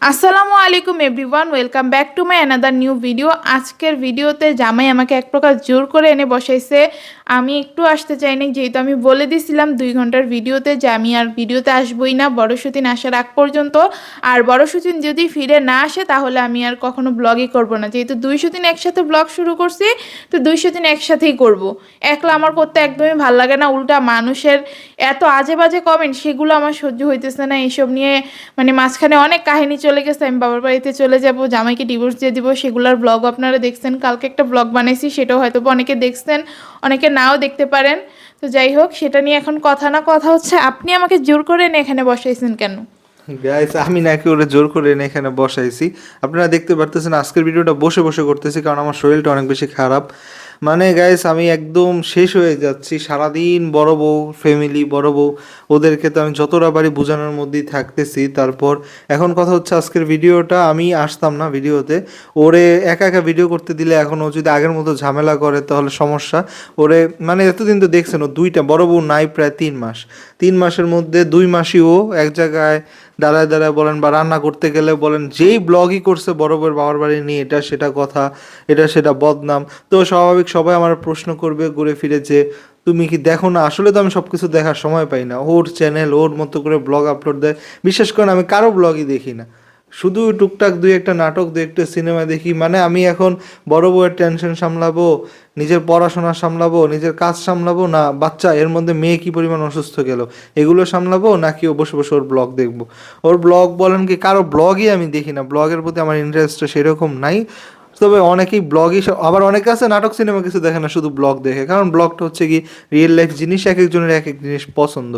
আসসালামু আলাইকুম everyone, welcome back to my another new video. আজকের ভিডিওতে জামাই আমাকে এক প্রকার জোর করে এনে বসাইছে। আমি একটু আসতে চাইনি, যেহেতু আমি বলে দিয়েছিলাম 2 ঘন্টার ভিডিওতে যে আমি আর ভিডিওতে আসবই না বড়সুতিন আসার আগ পর্যন্ত। আর বড়সুতিন যদি ফিরে না আসে তাহলে আমি আর কখনো ব্লগই করব না। যেহেতু 200 দিন একসাথে ব্লগ শুরু করছি, তো 200 দিন একসাথেই করব। একলা আমার করতে একদমই ভাল লাগে না। উল্টা মানুষের এত আজে বাজে কমেন্ট, সেগুলো আমার সহ্য হইতেছে না। এইসব নিয়ে মাঝখানে অনেক কাহিনী চলে গেছে। আমি বাবার বাড়িতে চলে যাব, জামাইকে ডিভোর্স দিয়ে দিব, সেগুলোর ব্লগ আপনারা দেখছেন। কালকে একটা ব্লগ বানাইছি, সেটাও হয়তো অনেকে দেখছেন, অনেকে নাও দেখতে পারেন। তো যাই হোক, সেটা নিয়ে এখন কথা না, কথা হচ্ছে আপনি আমাকে জোর করে এনে এখানে বসাইছেন কেন? গাইস, আমি নাকি ওরে জোর করে এনে এখানে বসাইছি। আপনারা দেখতে পারতেছেন আজকের ভিডিওটা বসে বসে করতেছি, কারণ আমার শরীরটা অনেক বেশি খারাপ। মানে গাইস, আমি একদম শেষ হয়ে যাচ্ছি। সারাদিন বড় বউ ফ্যামিলি, বড় বউ, ওদেরকে তো আমি যতটা পারি বোঝানোর মধ্যেই থাকতেছি। তারপর এখন কথা হচ্ছে, আজকের ভিডিওটা আমি আসতাম না ভিডিওতে। ওরে একা একা ভিডিও করতে দিলে, এখন ও যদি আগের মতো ঝামেলা করে তাহলে সমস্যা। ওরে মানে এতদিন তো দেখছেন, ও দুইটা বড় বউ নাই প্রায় 3 মাস। 3 মাসের মধ্যে 2 মাসই ও এক জায়গায় দাঁড়ায় দাঁড়ায় বলেন বা রান্না করতে গেলে বলেন, যেই ব্লগই করছে বড় বউয়ের বাবার বাড়ি নিয়ে, এটা সেটা কথা, এটা সেটা বদনাম। তো স্বাভাবিক সবাই আমার প্রশ্ন করবে ঘুরে ফিরে যে তুমি কি দেখো না? আসলে তো আমি সব কিছু দেখার সময় পাই না। ওর চ্যানেল, ওর মতো করে ব্লগ আপলোড দেয়। বিশেষ করে আমি কারো ব্লগই দেখি না, শুধু টুকটাক দুই একটা নাটক, দুই একটা সিনেমা দেখি। মানে আমি এখন বড় বউয়ের টেনশন সামলাবো, নিজের পড়াশোনা সামলাবো, নিজের কাজ সামলাবো, না বাচ্চা এর মধ্যে মেয়ে কি পরিমাণ অসুস্থ গেল, এগুলো সামলাবো, নাকি ও বসে বসে ওর ব্লগ দেখবো। ওর ব্লগ বলেন কি, কারো ব্লগই আমি দেখি না। ব্লগের প্রতি আমার ইন্টারেস্টটা সেরকম নাই। তবে অনেকেই ব্লগই, আবার অনেকে আছে নাটক সিনেমা কিছু দেখে না, শুধু ব্লগ দেখে। কারণ ব্লগটা হচ্ছে কি রিয়েল লাইফ জিনিস, এক একজনের এক এক জিনিস পছন্দ।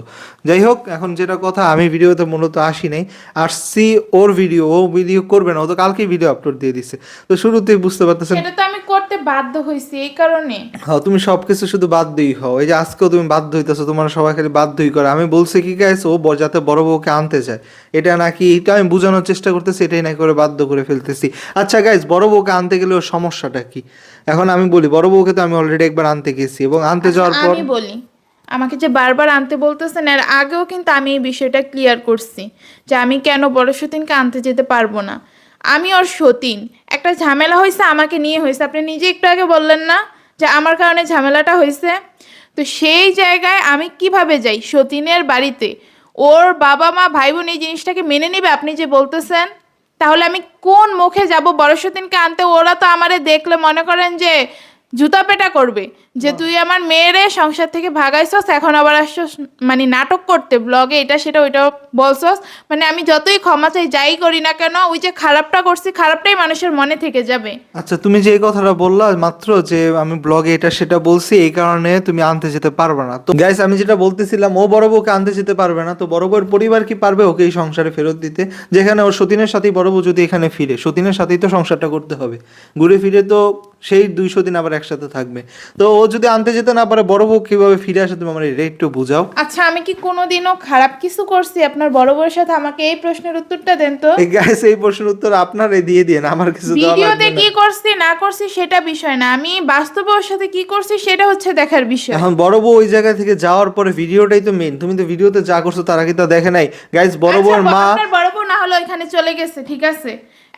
যাই হোক, এখন যেটা কথা, আমি ভিডিওতে মূলত আসি নাই, আসছি ওর ভিডিও। ও ভিডিও করবে না, ও তো কালকেই ভিডিও আপলোড দিয়ে দিছে। তো শুরুতেই বুঝতে পারতেছেন। সেটা তো আমি করতে বাধ্য হয়েছি এই কারণে। হ্যাঁ, তুমি সবকিছু শুধু বাধ্যই হও। এই যে আজকেও তুমি বাধ্য হইতেছো, তোমার সবাই খালি বাধ্যই করে। আমি বলছি কি গাইস, ও যাতে বড় বউকে আনতে চায়, এটা নাকি, এটা আমি বোঝানোর চেষ্টা করতেছি, এটাই নাকি করে বাধ্য করে ফেলতেছি। আচ্ছা গাইস, বড় বউকে আনতে গেলে ওর সমস্যাটা কি? এখন আমি বলি, বড় বউকে তো আমি অলরেডি একবার আনতে গেছি, এবং আনতে আচ্ছা যাওয়ার পর আমি বলি, আমাকে যে বারবার আনতে বলতেছেন, এর আগেও কিন্তু আমি এই বিষয়টা ক্লিয়ার করছি যে আমি কেন বড় সতীনকে আনতে যেতে পারবো না। আমি ওর সতীন, একটা ঝামেলা হয়েছে আমাকে নিয়ে হয়েছে। আপনি নিজে একটু আগে বললেন না যে আমার কারণে ঝামেলাটা হয়েছে? তো সেই জায়গায় আমি কিভাবে যাই সতীনের বাড়িতে? ওর বাবা মা ভাই বোন এই জিনিসটাকে মেনে নেবে আপনি যে বলতেছেন? তাহলে আমি কোন মুখে যাব বড় সতীনকে আনতে? ওরা তো আমারে দেখলে মনে করেন যে জুতা পেটা করবে, যে তুই আমার মেয়েরে সংসার থেকে ভাগাইছস, এখন আবার আসছস নাটক করতে ব্লগে, এটা সেটা ওইটাও বলছস। আমি যতই ক্ষমা চাই, যাই করি না কেন, ওই যে খারাপটা করছি, খারাপটাই মানুষের মনে থেকে যাবে। আচ্ছা, তুমি যে এই কথাটা বললা মাত্র, যে আমি ব্লগে এটা সেটা বলছি, এই কারণে তুমি আনতে যেতে পারবে না। তো গাইস, আমি যেটা বলতেছিলাম, ও বড় বউকে আনতে যেতে পারবে না। তো বড় বউয়ের পরিবার কি পারবে ওকে এই সংসারে ফেরত দিতে? যেখানে ওর সতীনের সাথেই বড় বউ যদি এখানে ফিরে, সতীনের সাথেই তো সংসারটা করতে হবে। ঘুরে ফিরে তো সেই 200 দিন আবার একসাথে থাকবে। তো ও যদি আনতে যেতে না পারে, বড় বউ কিভাবে ফিরে আসে, তুমি আমার এটা একটু বুঝাও। আচ্ছা, আমি কি কোনোদিনও খারাপ কিছু করছি আপনার বড় বউয়ের সাথে? আমাকে এই প্রশ্নের উত্তরটা দেন তো। এই গাইস, এই প্রশ্নের উত্তর আপনারে দিয়ে দিন, আমার কিছু দেওয়া ভিডিওতে লাগবে না। কি করছি না করছি সেটা বিষয় না, আমি বাস্তবে ওর সাথে কি করছি সেটা হচ্ছে দেখার বিষয়। এখন বড় বউ ওই জায়গা থেকে যাওয়ার পরে ভিডিওটাই তো মেইন। তুমি তো ভিডিওতে যা করছো তারা কি তা দেখে নাই? গাইস, বড় আচ্ছা, বউয়ের মা, আপনার বড় বউ না হলো এখানে চলে গেছে, ঠিক আছে।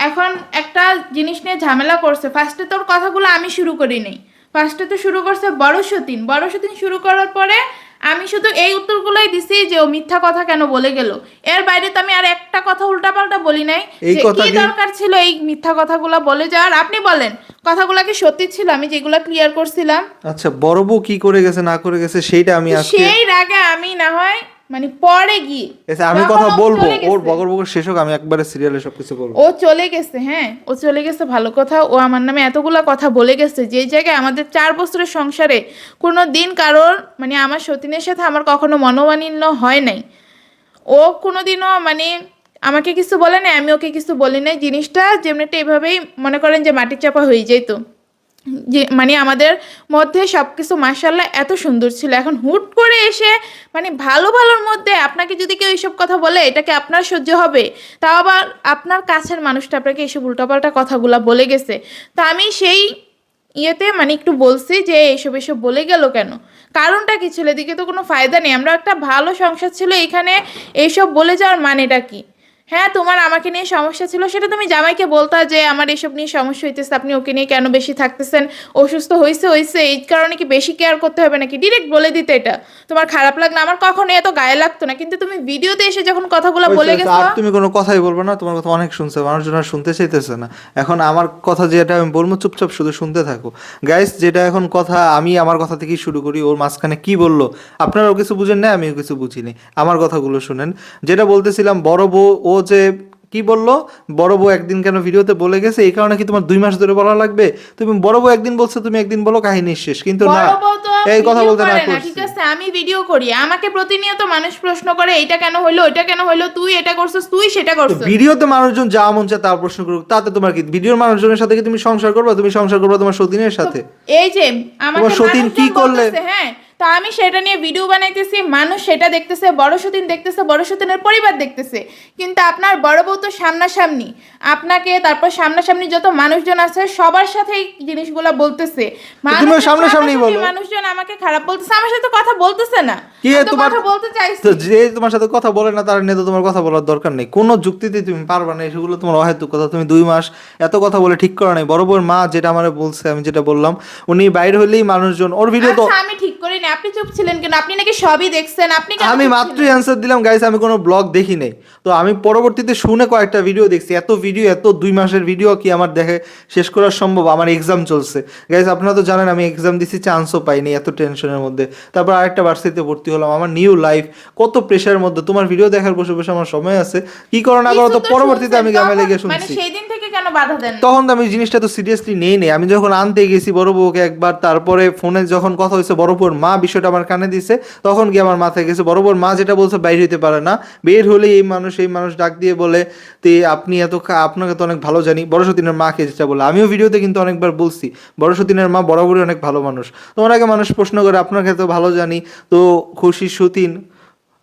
এখন একটা জিনিস নিয়ে ঝামেলা করছে, ফার্স্টে তোর কথাগুলো আমি শুরু করি নাই। ফার্স্টে তো শুরু করছে বড় সতীন। বড় সতীন শুরু করার পরে আমি শুধু এই উত্তরগুলোই দিছি যে ও মিথ্যা কথা কেন বলে গেল। এর বাইরে তো আমি আর একটা কথা উল্টাপাল্টা বলি নাই। এই যে কথা কি কি? দরকার ছিল এই মিথ্যা কথাগুলো বলে যাওয়ার? আপনি বলেন, কথাগুলো কি সত্যি ছিল? আমি যেগুলো ক্লিয়ার করছিলাম। আচ্ছা, বড় বউ কি করে গেছে না করে গেছে সেইটা আমি তো আজকে, সেই রাগে আমি না হয় পরে গিয়ে, আচ্ছা আমি যখন কথা ও বলবো, চলে ওর গেছে, বগর বগর শেষ হোক, আমি একবারে সিরিয়ালে সবকিছু বলবো। ও চলে গেছে, হ্যাঁ ও চলে গেছে, ভালো কথা। ও আমার নামে এতগুলা কথা বলে গেছে, যে জায়গায় আমাদের 4 বছরের সংসারে কোনো দিন কারোর আমার সতীনের সাথে আমার কখনো মনোমালিন্য হয় নাই। ও কোনোদিনও আমাকে কিছু বলে নাই, আমি ওকে কিছু বলি নাই। জিনিসটা যেমনিটা এভাবেই মনে করেন যে মাটির চাপা হয়ে যেত। যে আমাদের মধ্যে সব কিছু মার্শাল্লাহ এত সুন্দর ছিল। এখন হুট করে এসে ভালো ভালোর মধ্যে আপনাকে যদি কেউ এইসব কথা বলে, এটাকে আপনার সহ্য হবে? তাও আবার আপনার কাছের মানুষটা আপনাকে এইসব উল্টাপাল্টা কথাগুলা বলে গেছে। তো আমি সেই ইয়েতে একটু বলছি যে এইসব এসব বলে গেল কেন, কারণটা কি ছিল? এদিকে তো কোনো ফায়দা নেই, আমরা একটা ভালো সংসার ছিল, এখানে এইসব বলে যাওয়ার মানেটা কি? হ্যাঁ, তোমার আমাকে নিয়ে সমস্যা ছিল, সেটা তুমি জামাইকে বলতা যে আমার এসব নিয়ে সমস্যা হইতেছে, আপনি ওকে নিয়ে কেন বেশি থাকতেছেন, অসুস্থ হয়েছে হয়েছে, এই কারণে কি বেশি কেয়ার করতে হবে নাকি, ডিরেক্ট বলে দিতে। এটা তোমার খারাপ লাগলো, আমার কখনো এত গায়ে লাগতো না, কিন্তু তুমি ভিডিওতে এসে যখন কথাগুলো বলে হয়েছে, গেছো। আর তুমি কোনো কথাই বলবে না, তোমার কথা অনেক শুনছে, মানুষজন আর শুনতে চাইতেছে না। এখন আমার কথা যেটা আমি বলবো চুপচাপ শুধু শুনতে থাকো গাইস। যেটা এখন কথা, আমি আমার কথা থেকেই শুরু করি। ওর মাঝখানে কি বললো আপনারাও কিছু বুঝেন না, আমিও কিছু বুঝিনি, আমার কথাগুলো শুনেন। যেটা বলতেছিলাম, বড় বউ ও যে কি বললো, বড় বউ একদিন কেন ভিডিওতে বলে গেছে, এই কারণে কি তোমার 2 মাস ধরে বলা লাগবে? তুমি বড় বউ একদিন বলছো, তুমি একদিন বলো, কাহিনী শেষ। কিন্তু না, বড় বউ তো এই কথা ভিডিও বলতে না করে না, করছি। ঠিক আছে, আমি ভিডিও করি, আমাকে প্রতিনিয়ত মানুষ প্রশ্ন করে এইটা কেন হইলো, ওইটা কেন হইলো, তুই এটা করছিস, তুই সেটা করছিস। ভিডিওতে মানুষজন যা মন চায় তা প্রশ্ন করুক, তাতে তোমার কি? ভিডিওর মানুষজনের সাথে কি তুমি সংসার করবা? তুমি সংসার করবা তোমার সতীনের সাথে? এই যে আমাকে তোমার সতীন কি মানুষজন করলে? বলতেছে, হ্যাঁ, তো আমি সেটা নিয়ে ভিডিও বানাইতেছি, মানুষ সেটা দেখতেছে, বড় সতীন দেখতেছে, বড় সতীনের পরিবার দেখতেছে, কিন্তু আপনার বড় বউ তো সামনাসামনি আপনাকে, তারপর সামনাসামনি যত মানুষজন আছে সবার সাথে এই জিনিসগুলো বলতেছে। তুমিও সামনাসামনি বলো। মানুষজন আমাকে খারাপ বলতেছে, আমার সাথে কথা বলতেছে না, কে আমি তো তোমার কথা বলতে চাইছি। তো যে তোমার সাথে কথা বলে না তার নিয়ে তো তোমার কথা বলার দরকার নেই, কোনো যুক্তিতে তুমি পারবা না, সেগুলো তোমার অহেতুক কথা। তুমি 2 মাস এত কথা বলে ঠিক করা নাই। বড় বউয়ের মা যেটা আমারে বলছে, আমি যেটা বললাম, উনি বাইরে হইলেই মানুষজন ওর ভিডিও তো। আচ্ছা, আমি ঠিক করি না, আপনি চুপ ছিলেন কেন? আপনি নাকি সবই দেখছেন, আপনি কেন আমি চুপ মাত্রই ছিলেন? অ্যান্সার দিলাম গাইস, আমি কোনো ব্লগ দেখি নাই। তো আমি পরবর্তীতে শুনে কয়েকটা ভিডিও দেখছি। এত ভিডিও, এত 2 মাসের ভিডিও কি আমার দেখে শেষ করা সম্ভব? আমার এক্সাম চলছে গাইস, আপনারা তো জানেন আমি এক্সাম দিছি, চান্সও পাইনি এত টেনশনের মধ্যে। তারপর আরেকটা ভার্সিটিতে ভর্তি হলাম, আমার নিউ লাইফ, কত প্রেশারের মধ্যে। তোমার ভিডিও দেখার বসে বসে আমার সময় আছে? কি করো না করো, তো কিছু তো পরবর্তীতে আমি শুনছেন, গ্রামে লেগে তখন মানে শুনছি। সেই দিন থেকে কেন বাধা দেন? তখন তো আমি জিনিসটা তো সিরিয়াসলি নেই নেই। আমি যখন আনতে গেছি বড় বউকে একবার, তারপরে ফোনে যখন কথা হয়েছে, বড় বউর মা বিষয়টা আমার কানে দিছে, তখন গিয়ে আমার মাথায় গেছে। বড় বউর মা যেটা বলছে, বাইরে হইতে পারে না, বের হলে এই মানুষ ডাক দিয়ে বলে তে আপনি এত আপনাকে তো অনেক ভালো জানি। বড় সতীনের মাকে যেটা বলে, আমিও ভিডিওতে কিন্তু অনেকবার বলছি, বড় সতীনের মা বরাবরই অনেক ভালো মানুষ। তোমার আগে মানুষ প্রশ্ন করে আপনাকে তো ভালো জানি, তো খুশি সতীন,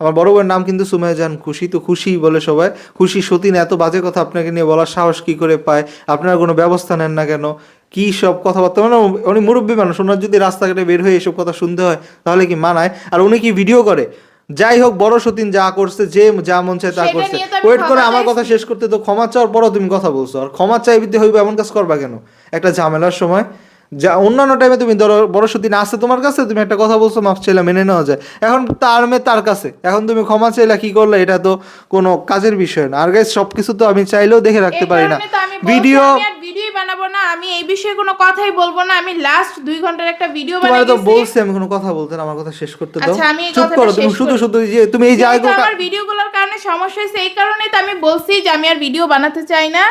আমার বড় বউয়ের নাম কিন্তু সুমাইয়া জান খুশি, তো খুশি বলে সবাই। খুশি সতীন এত বাজে কথা আপনাকে নিয়ে বলার সাহস কি করে পায়? আপনারা কোনো ব্যবস্থা নেন না কেন? কি সব কথাবার্তা, মানে উনি মুরব্বী মানুষ, ওনার যদি রাস্তাঘাটে বের হয়ে এসব কথা শুনতে হয় তাহলে কি মানায়? আর উনি কি ভিডিও করে? যাই হোক, বড় সতীন যা করছে, যে যা মন চায় তা সেটা করছে। নিয়ে তো আমি ওয়েট করে ক্ষমা আমার কথা চাইছি। শেষ করতে, তো ক্ষমা চাওয়ার পরও তুমি কথা বলছো, আর ক্ষমা চাইবিতে হইবে এমন কাজ করবা কেন একটা ঝামেলার সময়? যা অন্যান্য টাইমে তুমি ধরো বড় সতীন আসছে তোমার কাছে, তুমি একটা কথা বলছো, মাফ চাইলা, মেনে নেওয়া যায়। এখন তার মেয়ে তার কাছে, এখন তুমি ক্ষমা চাইলা কি করলে? এটা তো কোনো কাজের বিষয় না। আর গাইস, সবকিছু তো আমি চাইলেও দেখে রাখতে এই পারি না। কারণে তো আমি বলছি ভিডিও আমি আর ভিডিওই বানাবো না, আমি এই বিষয়ে কোনো কথাই বলবো না। আমি লাস্ট 2 ঘন্টার একটা ভিডিও তোমার তো বানিয়েছি। বলছি আমি কোনো কথা বলতে না, আমার কথা শেষ করতে দাও। আচ্ছা, আমি এই চুপ কথাটা করো তুমি, শেষ শুধু করি। শুধু যে তুমি এই যেহেতু জায়গা। আমার ভিডিওগুলোর কারণে সমস্যা হয়েছে, এই কারণে তো আমি বলছি যে আমি আর ভিডিও বানাতে চাই না।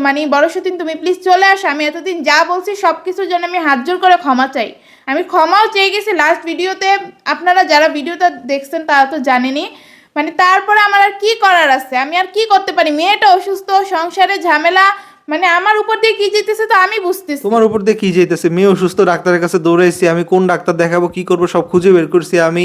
মানে বড় সতীন, তুমি প্লিজ চলে আসো, আমি এতদিন যা বলছি সব কিছুর জন্য আমি হাত জোর করে ক্ষমা চাই। আমি ক্ষমাও চেয়ে গেছি লাস্ট ভিডিওতে, আপনারা যারা ভিডিওটা দেখছেন তারা তো জানেনই। মানে তারপরে আমার আর কি করার আছে, আমি আর কি করতে পারি? মেয়েটা অসুস্থ, সংসারে ঝামেলা, মানে আমার উপর দিয়ে কি যেতেছে তো আমি বুঝতেছি। তোমার উপর দিয়ে কি যেতেছে? মেয়ে অসুস্থ, ডাক্তারের কাছে দৌড়াইছি আমি, কোন ডাক্তার দেখাবো কি করবো সব খুঁজে বের করছি আমি,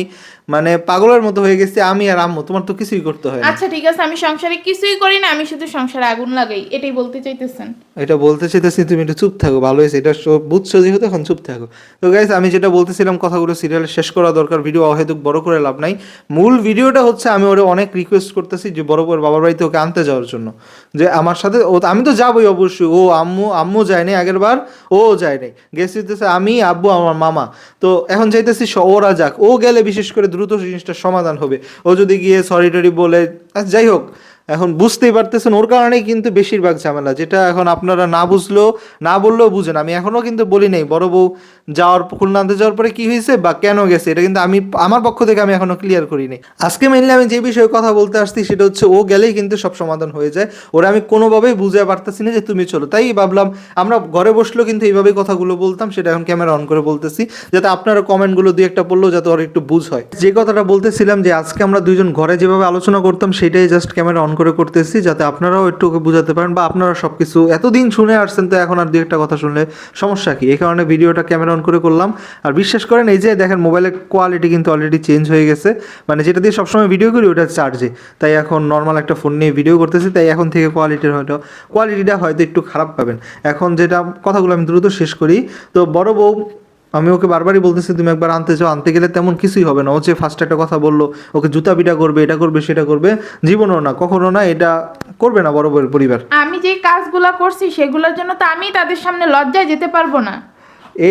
মানে পাগলের মতো হয়ে গেছি আমি আর আম্মু। তোমার তো কিছুই করতে হয় না। আচ্ছা ঠিক আছে, আমি সংসারে কিছুই করি না, আমি শুধু সংসারে আগুন লাগাই, এটাই বলতে চাইতেছেন? এটা বলতে চাইতেছি, তুমি একটু চুপ থাকো, ভালো হয়েছে, এটা বুঝছো যেহেতু এখন চুপ থাকো। তো গাইস, আমি যেটা বলতেছিলাম, কথাগুলো সিরিয়াল শেষ করা দরকার, ভিডিও অহেতুক বড় করে লাভ নাই। মূল ভিডিওটা হচ্ছে, আমি ওরে অনেক রিকোয়েস্ট করতেছি যে বড় বউয়ের বাবার বাড়িতে ওকে আনতে যাওয়ার জন্য, যে আমার সাথে ও, আমি তো যাবোই অবশ্যই। ও আম্মু যায় নাই আগের বার, ও যায় নাই, গেছে হইতেছে আমি, আব্বু, আমার মামা। তো এখন চাইতেছি ওরা যাক, ও গেলে বিশেষ করে দ্রুত জিনিসটা সমাধান হবে। ও যদি গিয়ে সরি টরি বলে, যাই হোক, এখন বুঝতেই পারতেছেন ওর কারণেই কিন্তু বেশিরভাগ ঝামেলা, যেটা এখন আপনারা না বুঝলেও, না বললেও বুঝেন। আমি এখনও কিন্তু বলি নাই বড় বউ খুলনা আনতে যাওয়ার পরে কি হয়েছে বা কেন গেছে, এটা কিন্তু আমি আমার পক্ষ থেকে আমি এখনো ক্লিয়ার করি নাই। আজকে মেনলি আমি যে বিষয়ে কথা বলতে আসছি সেটা হচ্ছে, ও গেলেই কিন্তু সব সমাধান হয়ে যায়। ওরা আমি কোনোভাবেই বুঝতে পারতেছি না যে তুমি চলো, তাই ভাবলাম আমরা ঘরে বসলেও কিন্তু এইভাবেই কথাগুলো বলতাম, সেটা এখন ক্যামেরা অন করে বলতেছি, যাতে আপনারা কমেন্টগুলো দুই একটা পড়লেও যাতে ওর একটু বুঝ হয়। যে কথাটা বলতেছিলাম যে আজকে আমরা দুইজন ঘরে যেভাবে আলোচনা করতাম, সেটাই জাস্ট ক্যামেরা অন করে করতেছি, যাতে আপনারাও একটু ওকে বুঝাতে পারেন, বা আপনারা সব কিছু এতদিন শুনে আসছেন, তো এখন আর দুই একটা কথা শুনলে সমস্যা কি? এই কারণে ভিডিওটা ক্যামেরা অন করে করলাম। আর বিশ্বাস করেন, এই যে দেখেন মোবাইলের কোয়ালিটি কিন্তু অলরেডি চেঞ্জ হয়ে গেছে, মানে যেটা দিয়ে সবসময় ভিডিও করি ওটা চার্জে, তাই এখন নর্মাল একটা ফোন নিয়ে ভিডিও করতেছি, তাই এখন থেকে কোয়ালিটিটা হয়তো একটু খারাপ পাবেন। এখন যেটা কথাগুলো আমি দ্রুত শেষ করি। তো বড় বউ আমি ওকে বারবারই বলতেছি তুমি একবার আনতে চাও, আনতে গেলে তেমন কিছুই হবে না। ও যে ফার্স্ট একটা কথা বললো ওকে জুতা পিটা করবে, এটা করবে সেটা করবে, জীবনও না, কখনো না, এটা করবে না বড় বউয়ের পরিবার। আমি যে কাজগুলা করছি সেগুলোর জন্য তো আমি তাদের সামনে লজ্জায় যেতে পারবো না।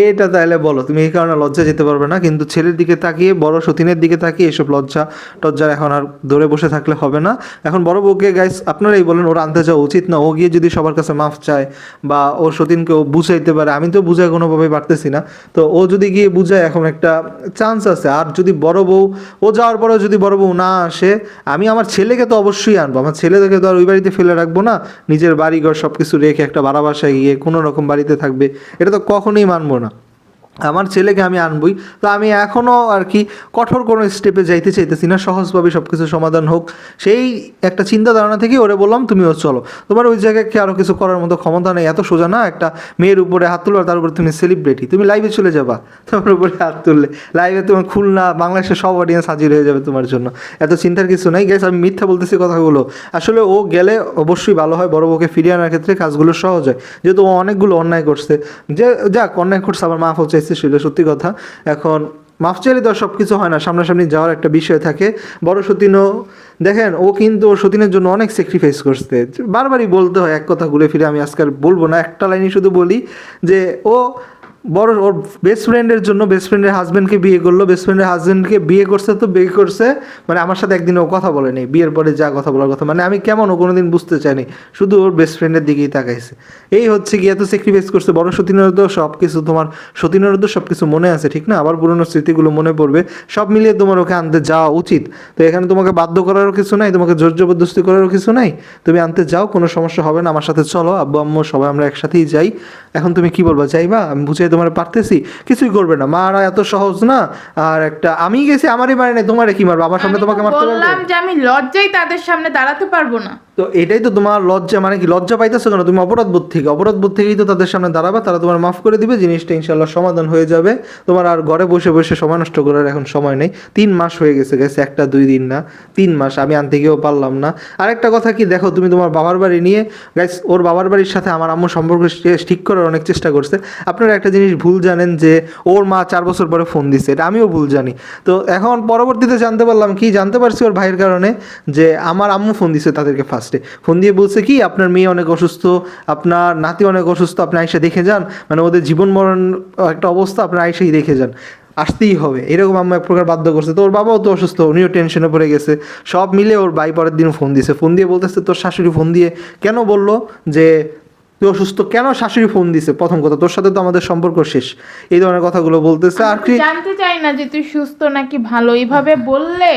এটা তাহলে বলো তুমি এই কারণে লজ্জা যেতে পারবে না, কিন্তু ছেলের দিকে তাকিয়ে বড় সতীনের দিকে তাকিয়ে এসব লজ্জা টজ্জার এখন আর ধরে বসে থাকলে হবে না। এখন বড় বউকে গাইস আপনারাই বলেন ওরা আনতে যাওয়া উচিত না? ও গিয়ে যদি সবার কাছে মাফ চায় বা ওর সতীনকে ও বুঝাইতে পারে, আমি তো বুঝাই কোনোভাবে পারতেছি না, তো ও যদি গিয়ে বুঝায় এখন একটা চান্স আছে। আর যদি বড় বউ ও যাওয়ার পরেও যদি বড় বউ না আসে, আমি আমার ছেলেকে তো অবশ্যই আনবো। আমার ছেলেদেরকে তো আর ওই বাড়িতে ফেলে রাখবো না, নিজের বাড়িঘর সব কিছু রেখে একটা ভাড়া বাসায় গিয়ে কোনো রকম বাড়িতে থাকবে, এটা তো কখনোই মানবো না। আমার ছেলেকে আমি আনবই। তো আমি এখনও আর কি কঠোর কোনো স্টেপে যাইতে চাইতেছি না, সহজভাবে সব কিছু সমাধান হোক সেই একটা চিন্তা ধারণা থেকে ওরে বললাম তুমিও চলো, তোমার ওই জায়গায় কি আরও কিছু করার মতো ক্ষমতা নেই। এত সোজা না একটা মেয়ের উপরে হাত তুলবে, তার উপরে তুমি সেলিব্রিটি, তুমি লাইভে চলে যাবা, তোমার উপরে হাত তুললে লাইভে তোমার খুলনা বাংলাদেশের সব অডিয়েন্স হাজির হয়ে যাবে তোমার জন্য। এত চিন্তার কিছু নাই গ্যাস, আমি মিথ্যা বলতেছি কথাগুলো। আসলে ও গেলে অবশ্যই ভালো হয়, বড় বউকে ফিরিয়ে আনার ক্ষেত্রে কাজগুলো সহজ হয়, যেহেতু ও অনেকগুলো অন্যায় করছে। যে যাক অন্যায় করছে আবার মাফও চাইছে, সেটা সত্যি কথা। এখন মাফ চাইলে তো সব কিছু হয় না, সামনাসামনি যাওয়ার একটা বিষয় থাকে। বড় সতীনও দেখেন ও কিন্তু ওর সতীনের জন্য অনেক স্যাক্রিফাইস করছে, বারবারই বলতে হয় এক কথা ঘুরে ফিরে, আমি আজকাল বলবো না, একটা লাইনই শুধু বলি যে ও বড় ওর বেস্ট ফ্রেন্ডের জন্য বেস্ট ফ্রেন্ডের হাজব্যান্ডকে বিয়ে করলো, বেস্ট ফ্রেন্ডের হাজব্যান্ডকে বিয়ে করছে, তো বিয়ে করছে মানে আমার সাথে একদিনও কথা বলেনি, বিয়ের পরে যা কথা বলার কথা, মানে আমি কেমন ও কোনোদিন বুঝতে চাইনি, শুধু ওর বেস্ট ফ্রেন্ডের দিকেই তাকাইছে। এই হচ্ছে কি এত স্যাক্রিফাইস করছে। বড় সতীনেরও তো সব কিছু তোমার সতীনেরও তো সব কিছু মনে আছে ঠিক না, আবার পুরনো স্মৃতিগুলো মনে পড়বে, সব মিলিয়ে তোমার ওকে আনতে যাওয়া উচিত। তো এখানে তোমাকে বাধ্য করারও কিছু নাই, তোমাকে জোর জবরদস্তি করারও কিছু নাই, তুমি আনতে যাও, কোনো সমস্যা হবে না, আমার সাথে চলো, আব্বু আম্মু সবাই আমরা একসাথেই যাই। এখন তুমি কি বলবা, যাইবা? আমি বুঝাই তোমার পারতেছি, কিছুই করবে না, মারা এত সহজ না। আর একটা আমি গেছি আমারই মারে নাই, তোমারে কি মারবো? আমার সামনে আমি তো তোমাকে মারতে পারবে? বললাম যে আমি লজ্জায় তাদের সামনে দাঁড়াতে পারবো না। তো এটাই তো তোমার লজ্জা, মানে কি লজ্জা পাইতেছো কেন? তুমি অপরাধ বোধ থেকে, অপরাধ বোধ থেকেই তো তাদের সামনে দাঁড়াবা, তারা তোমার মাফ করে দিবে, জিনিসটা ইনশাল্লাহ সমাধান হয়ে যাবে। তোমার আর ঘরে বসে বসে সময় নষ্ট করার এখন সময় নেই। 3 মাস হয়ে গেছে গেছে, 1-2 দিন না, 3 মাস আমি আনতে গিয়েও পারলাম না। আরেকটা কথা কি দেখো, তুমি তোমার বাবার বাড়ি নিয়ে গাইস, ওর বাবার বাড়ির সাথে আমার আম্মু সম্পর্ক ঠিক করার অনেক চেষ্টা করছে। আপনারা একটা জিনিস ভুল জানেন যে ওর মা 4 বছর পরে ফোন দিছে, এটা আমিও ভুল জানি। তো এখন পরবর্তীতে জানতে পারলাম, কি জানতে পারছি ওর ভাইয়ের কারণে, যে আমার আম্মু ফোন দিছে তাদেরকে, ফার্স্টে ফোন দিয়ে বলছে কি আপনার মেয়ে অনেক অসুস্থ, আপনার নাতি অনেক অসুস্থ, আপনি আইসা দেখে যান, মানে ওদের জীবন মরণ একটা অবস্থা, আপনার আইসাই দেখে যান, আসতেই হবে, এরকম আম্মু এক প্রকার বাধ্য করছে। তো ওর বাবাও তো অসুস্থ, উনিও টেনশনে পড়ে গেছে, সব মিলে ওর ভাই পরের দিন ফোন দিছে, ফোন দিয়ে বলতেছে তোর শাশুড়ি ফোন দিয়ে কেন বললো যে তুই অসুস্থ, কেন শাশুড়ি ফোন দিছে, প্রথম কথা তোর সাথে তো আমাদের সম্পর্ক শেষ, এই ধরনের কথাগুলো বলতেছে। আর কি জানতে চাই না যে তুই সুস্থ নাকি ভালো, এইভাবে বললে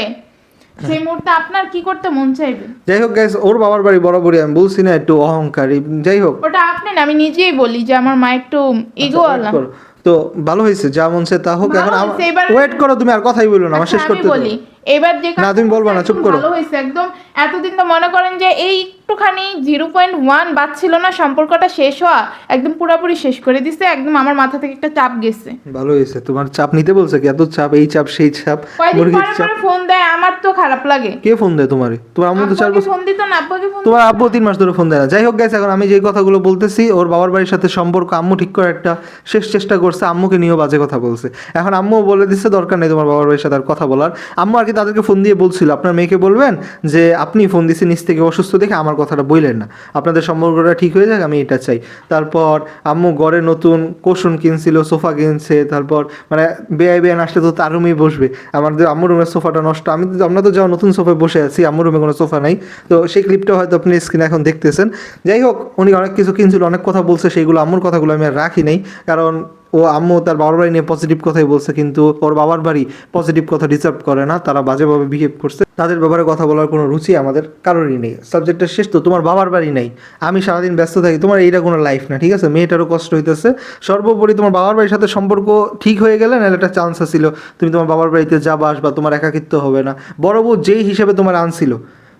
সেই মুহূর্তে আপনার কি করতে মন চাইবে? যাই হোক গাইস, ওর বাবার বাড়ি বরাবরই আমি বলছি না একটু অহংকারী, যাই হোক ওটা আপনি না, আমি নিজেই বলি যে আমার মা একটু ইগোওয়ালা। করো। তো ভালো হয়েছে, যা মন চায় তা হোক। ভালো এখন হয়েছে, এবার- ওয়েট করো, তুমি আর কথাই বলো না, আমার আচ্ছা, শেষ আমি করতে দাও। বলি এবার যে না, তুমি বলবা না, চুপ করো। ভালো হয়েছে একদম। এতদিন তো মনে করেন যে এই একটুখানি 0.1 বাজছিল না সম্পর্কটা শেষ হওয়া, একদম পুরোপুরি শেষ করে দিছে, একদম আমার মাথা থেকে একটা চাপ গেছে। ভালো হয়েছে, তোমার চাপ নিতে বলছে কি? এত চাপ, এই চাপ সেই চাপ, কয়দিন মুরগির পরে চাপ। পরে ফোন দেয়, আমার তো খারাপ লাগে। কে ফোন দেয় তোমারে? তোমার আম্মু তো 4 আব্বুকে বছর, ফোন দিত না, আব্বুকে ফোন তোমার আব্বু 3 মাস ধরে ফোন দেয় না। যাই হোক গাইস, এখন আমি যে কথাগুলো বলতেছি, ওর বাবার বাড়ির সাথে সম্পর্ক আম্মু ঠিক করে একটা শেষ চেষ্টা করছে, আম্মুকে নিয়েও বাজে কথা বলছে। এখন আম্মু বলে দিচ্ছে দরকার নেই তোমার বাবার বাড়ির সাথে আর কথা বলার। আম্মু আর কি তাদেরকে ফোন দিয়ে বলছিল আপনার মেয়েকে বলবেন যে আপনি ফোন দিচ্ছেন নিচ থেকে অসুস্থ দেখে, আমার কথাটা বললেন না, আপনাদের সম্পর্কটা ঠিক হয়ে যাক, আমি এটা চাই। তারপর আম্মু ঘরে নতুন কোশন কিনছিল, সোফা কিনছে, তারপর মানে বেআইন আসলে তো তার রুমেই বসবে, আমাদের আম্মুর রুমের সোফাটা নষ্ট, আমরা তো যাও নতুন সোফায় বসে আছি, আম্মুর রুমে কোনো সোফা নাই। তো সেই ক্লিপটা হয়তো আপনি স্ক্রিনে এখন দেখতেছেন। যাই হোক, উনি অনেক কিছু কিনছিল, অনেক কথা বলছে, সেইগুলো আম্মুর কথাগুলো আমি আর রাখি নাই, কারণ ও আম্মু তার বাবার বাড়ি নিয়ে পজিটিভ কথাই বলছে, কিন্তু ওর বাবার বাড়ি পজিটিভ কথা ডিজার্ভ করে না, তারা বাজেভাবে বিহেভ করছে, তাদের ব্যাপারে কথা বলার কোনো রুচি আমাদের কারোরই নেই। সাবজেক্টটা শেষ। তো তোমার বাবার বাড়ি নাই, আমি সারাদিন ব্যস্ত থাকি, তোমার এইটা কোনো লাইফ না, ঠিক আছে? মেয়েটারও কষ্ট হইতেছে। সর্বোপরি তোমার বাবার বাড়ির সাথে সম্পর্ক ঠিক হয়ে গেলে নাহলে একটা চান্স ছিল তুমি তোমার বাবার বাড়িতে যাবা, আসবা, তোমার একাকিত্ব হবে না। বড় বউ যেই হিসেবে তোমার আনছিল,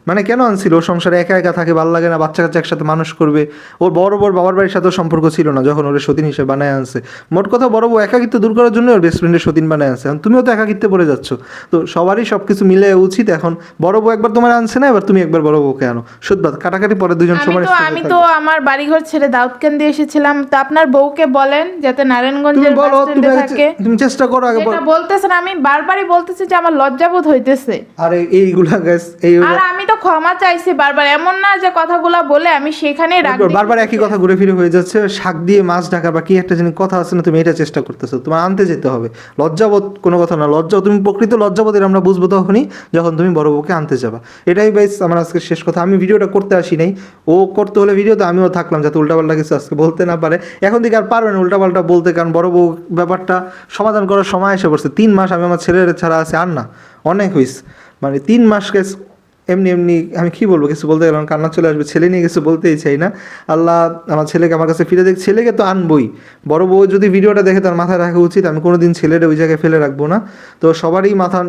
মানে কেন আনছিল? ওর সংসারে একা একা থাকে, ভালো লাগে না, বাচ্চা কাচ্চা একসাথে মানুষ করবে। ওর বড় বড় বাবার বাড়ির সাথেও সম্পর্ক ছিল না যখন ওর সতীন হিসেবে বানায় আনছে। মোট কথা বড় বউ একাকিত্ব দূর করার জন্য ওর বেস্ট ফ্রেন্ডের সতীন বানায় আনছে। এখন তুমিও তো একাকিত্বে পড়ে যাচ্ছ, তো সবারই সব কিছু মিলে উচিত। এখন বড় বউ একবার তোমার আনছে না, এবার তুমি একবার বড় বউকে আনো। সত্যি কাটাকাটি পরে দুজন সমান আমি তো আমার বাড়িঘর ছেড়ে দাউদ কেন্দ্রে এসেছিলাম, তো আপনার বউকে বলেন যাতে নারায়ণগঞ্জের বাস স্ট্যান্ডে থাকে। তুমি চেষ্টা করো আগে। এটা বলতেছেন, আমি বারবারই বলতেছি যে আমার লজ্জাবোধ হইতেছে। আরে এইগুলা গাইস, আর আমি তো ক্ষমা চাইছি বারবার, এমন না যে কথাগুলো বলে আমি সেখানেই বারবার একই কথা ঘুরে ফিরে হয়ে যাচ্ছে। শাক দিয়ে মাছ ঢাকা বা কি একটা জিনিস কথা আছে না, তুমি এটা চেষ্টা করতেছো, তোমার আনতে যেতে হবে। লজ্জাবোধ কোনো কথা না, তুমি প্রকৃত লজ্জাবোধের আমরা বুঝবো তখনই যখন তুমি বড় বউকে আনতে যাবা। এটাই গাইস আমার আজকে শেষ কথা। আমি ভিডিওটা করতে আসি নাই, ও করতে হলে ভিডিওতে আমিও থাকলাম যাতে উল্টাপাল্টা কিছু আজকে বলতে না পারে। এখন থেকে আর পারবে না উল্টাপাল্টা বলতে, কারণ বড় বউ ব্যাপারটা সমাধান করার সময় এসে পড়ছে। 3 মাস আমি আমার ছেলের ছাড়া আছে, আর না অনেক হইস, মানে 3 মাস গাইস এমনি এমনি আমি কি বলবো, কিছু বলতে গেলাম কান্না চলে আসবে। ছেলে নিয়ে কিছু বলতেই চাই না। আল্লাহ আমার ছেলেকে আমার কাছে ফিরে দেখ, ছেলেকে তো আনবই। বড় বউ যদি ভিডিওটা দেখে তার মাথায় রাখা উচিত আমি কোনোদিন ছেলেটা ওই জায়গায় ফেলে রাখবো না। তো সবারই মাথা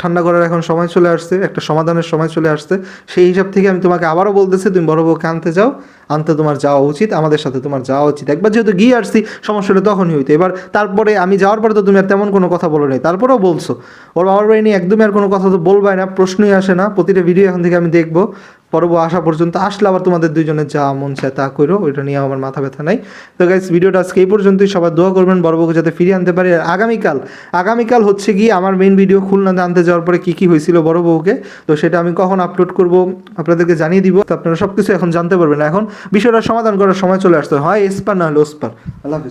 ঠান্ডা করার এখন সময় চলে আসছে, একটা সমাধানের সময় চলে আসছে। সেই হিসাব থেকে আমি তোমাকে আবারও বলতেছি, তুমি বড় বউকে আনতে যাও, আনতে তোমার যাওয়া উচিত, আমাদের সাথে তোমার যাওয়া উচিত। একবার যেহেতু গিয়ে আসছি, সমস্যা হলে তখনই হইতো। এবার তারপরে আমি যাওয়ার পরে তো তুমি আর তেমন কোনো কথা বলো নাই, তারপরেও বলছো। ওর বাবার বাড়ি নিয়ে একদমই আর কোনো কথা তো বলবাই না, প্রশ্নই আসে না। প্রতিটা ভিডিও এখন থেকে আমি দেখবো, পরব আসা পর্যন্ত। আসলে আবার তোমাদের দুইজনের যা মন চায় তা করো, ওইটা নিয়ে আমার মাথা ব্যথা নাই। তো গাইস ভিডিওটা আজকে এই পর্যন্তই। সবাই দোয়া করবেন বড় বউকে যাতে ফিরিয়ে আনতে পারি। আর আগামীকাল হচ্ছে গিয়ে আমার মেইন ভিডিও খুলনাতে আনতে যাওয়ার পরে কী কী হয়েছিল বড় বউকে, তো সেটা আমি কখন আপলোড করব আপনাদেরকে জানিয়ে দিব। তো আপনারা সব কিছু এখন জানতে পারবেন। এখন বিষয়টা সমাধান করার সময় চলে আসতে হয় এসপার না হলে ওসপার। আল্লাহ হাফিজ।